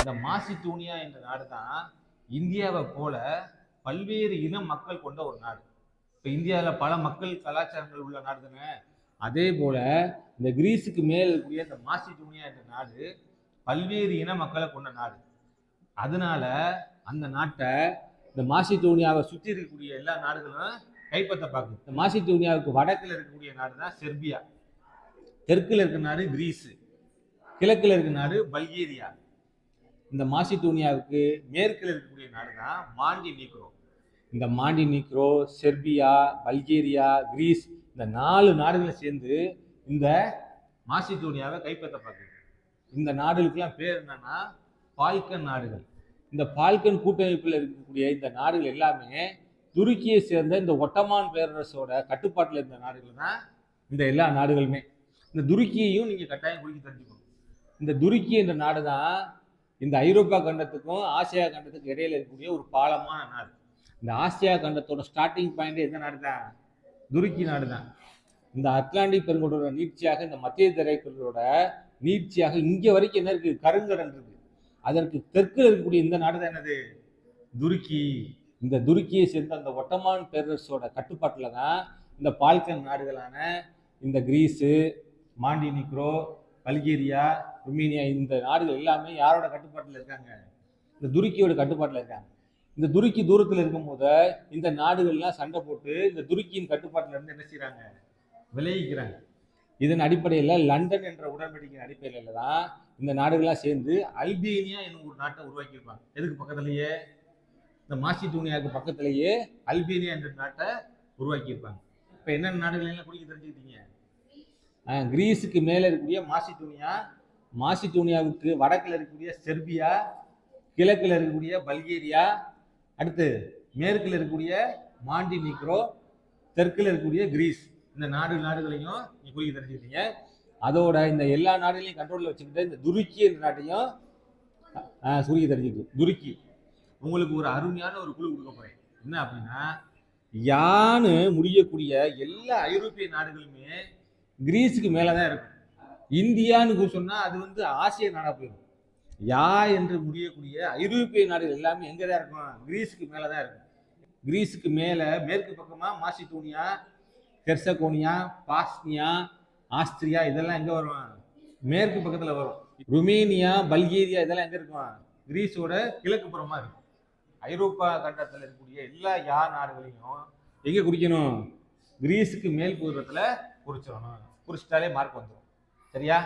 இந்த மாசிடோனியா என்ற நாடு தான் இந்தியாவை போல பல்வேறு இன மக்கள் கொண்ட ஒரு நாடு. இப்போ இந்தியாவில் பல மக்கள் கலாச்சாரங்கள் உள்ள நாடு தானே. அதே போல இந்த கிரீஸுக்கு மேல் இருக்கக்கூடிய இந்த மாசிடோனியா என்ற நாடு பல்வேறு இன மக்களை கொண்ட நாடு. அதனால அந்த நாட்டை இந்த மாசிடோனியாவை சுற்றி இருக்கக்கூடிய எல்லா நாடுகளும் கைப்பற்ற பார்க்குது. இந்த மாசிடோனியாவுக்கு வடக்கில் இருக்கக்கூடிய நாடு தான் செர்பியா, தெற்கில் இருக்கிற நாடு கிரீஸு, கிழக்கில் இருக்கிற நாடு பல்கேரியா. இந்த மாசிடோனியாவுக்கு மேற்கில் இருக்கக்கூடிய நாடு தான் மாண்டினீக்ரோ. இந்த மாண்டினீக்ரோ, செர்பியா, பல்கேரியா, கிரீஸ் இந்த 4 நாடுகளை சேர்ந்து இந்த மாசிடோனியாவை கைப்பற்ற பார்க்குது. இந்த நாடுகளுக்கெல்லாம் பேர் என்னன்னா பால்கன் நாடுகள். இந்த பால்கன் கூட்டமைப்பில் இருக்கக்கூடிய இந்த நாடுகள் எல்லாமே துருக்கியை சேர்ந்த இந்த ஒட்டமான் பேரரசோட கட்டுப்பாட்டில் இருந்த நாடுகள் தான் இந்த எல்லா நாடுகளுமே. இந்த துருக்கியையும் நீங்கள் கட்டாயம் குறிக்க தெரிஞ்சுக்கணும். இந்த துருக்கி என்ற நாடு தான் இந்த ஐரோப்பா கண்டத்துக்கும் ஆசியா கண்டத்துக்கும் இடையில இருக்கக்கூடிய ஒரு பாலமான நாடு. இந்த ஆசியா கண்டத்தோட ஸ்டார்டிங் பாயிண்ட் எந்த நாடு தான்? துருக்கி நாடு தான். இந்த அட்லாண்டிக் பெருங்கடலோட நீட்சியாக, இந்த மத்திய தரைக்கடலோட நீட்சியாக இங்கே வரைக்கும் என்ன இருக்கு? கருங்கடல் இருக்கு. அதற்கு தெற்கில் இருக்கக்கூடிய இந்த நாடு தான் என்னது? துருக்கி. இந்த துருக்கியை சேர்ந்த அந்த ஒட்டமான் பேரரசோட கட்டுப்பாட்டில் தான் இந்த பால்கன் நாடுகளான இந்த கிரீஸு, மாண்டினீக்ரோ, பல்கேரியா, ருமேனியா இந்த நாடுகள் எல்லாமே யாரோட கட்டுப்பாட்டில் இருக்காங்க? இந்த துருக்கியோட கட்டுப்பாட்டில் இருக்காங்க. இந்த துருக்கி தூரத்தில் இருக்கும்போது இந்த நாடுகள்லாம் சண்டை போட்டு இந்த துருக்கியின் கட்டுப்பாட்டில் இருந்து என்ன செய்யறாங்க? விளைவிக்கிறாங்க. இதன் அடிப்படையில் லண்டன் என்ற உடன்படிக்கையின் அடிப்படையில் தான் இந்த நாடுகள்லாம் சேர்ந்து அல்பேனியா என்னும் ஒரு நாட்டை உருவாக்கியிருப்பாங்க. எதுக்கு பக்கத்திலேயே? இந்த மாசிடோனியாவுக்கு பக்கத்திலேயே அல்பேனியா என்ற நாட்டை உருவாக்கியிருப்பாங்க. இப்போ என்னென்ன நாடுகள் எல்லாம் குறிக்க தெரிஞ்சுக்கிட்டீங்க? கிரீஸுக்கு மேலே இருக்கக்கூடிய மாசிடோனியா, மாசிடோனியாவுக்கு வடக்கில் இருக்கக்கூடிய செர்பியா, கிழக்கில் இருக்கக்கூடிய பல்கேரியா, அடுத்து மேற்கில் இருக்கக்கூடிய மாண்டினீக்ரோ, தெற்கில் இருக்கக்கூடிய கிரீஸ். இந்த நாடுகளையும் நீ குறிக்க தெரிஞ்சுக்கிட்டீங்க. அதோட இந்த எல்லா நாடுகளையும் கண்ட்ரோலில் வச்சுக்கிட்டு இந்த துருக்கி என்ற நாட்டையும் குறிக்க தெரிஞ்சுக்கிட்டு. துருக்கி உங்களுக்கு ஒரு அருமையான ஒரு குழு கொடுக்க போறேன். என்ன அப்படின்னா, யான்னு முடியக்கூடிய எல்லா ஐரோப்பிய நாடுகளுமே கிரீஸுக்கு மேலே தான் இருக்கும். இந்தியான்னு சொன்னால் அது ஆசிய நாடாக போயிடும். யா என்று முடியக்கூடிய ஐரோப்பிய நாடுகள் எல்லாமே எங்கே தான் இருக்கும்? கிரீஸுக்கு மேலே தான் இருக்கும். கிரீஸுக்கு மேலே மேற்கு பக்கமாக மாசிடோனியா, ஹெர்சகோனியா, பாஸ்னியா, ஆஸ்திரியா இதெல்லாம் எங்கே வரும்? மேற்கு பக்கத்தில் வரும். ருமேனியா, பல்கேரியா இதெல்லாம் எங்கே இருக்கும்? கிரீஸோட கிழக்கு புறமாக இருக்கும். ஐரோப்பா கண்டத்தில் இருக்கக்கூடிய எல்லா யா நாடுகளையும் எங்கே குறிக்கணும்? கிரீஸுக்கு மேல் பூர்வத்தில் குறிச்சிடணும். குறிச்சிட்டாலே மார்க் வந்துடும். சரியா?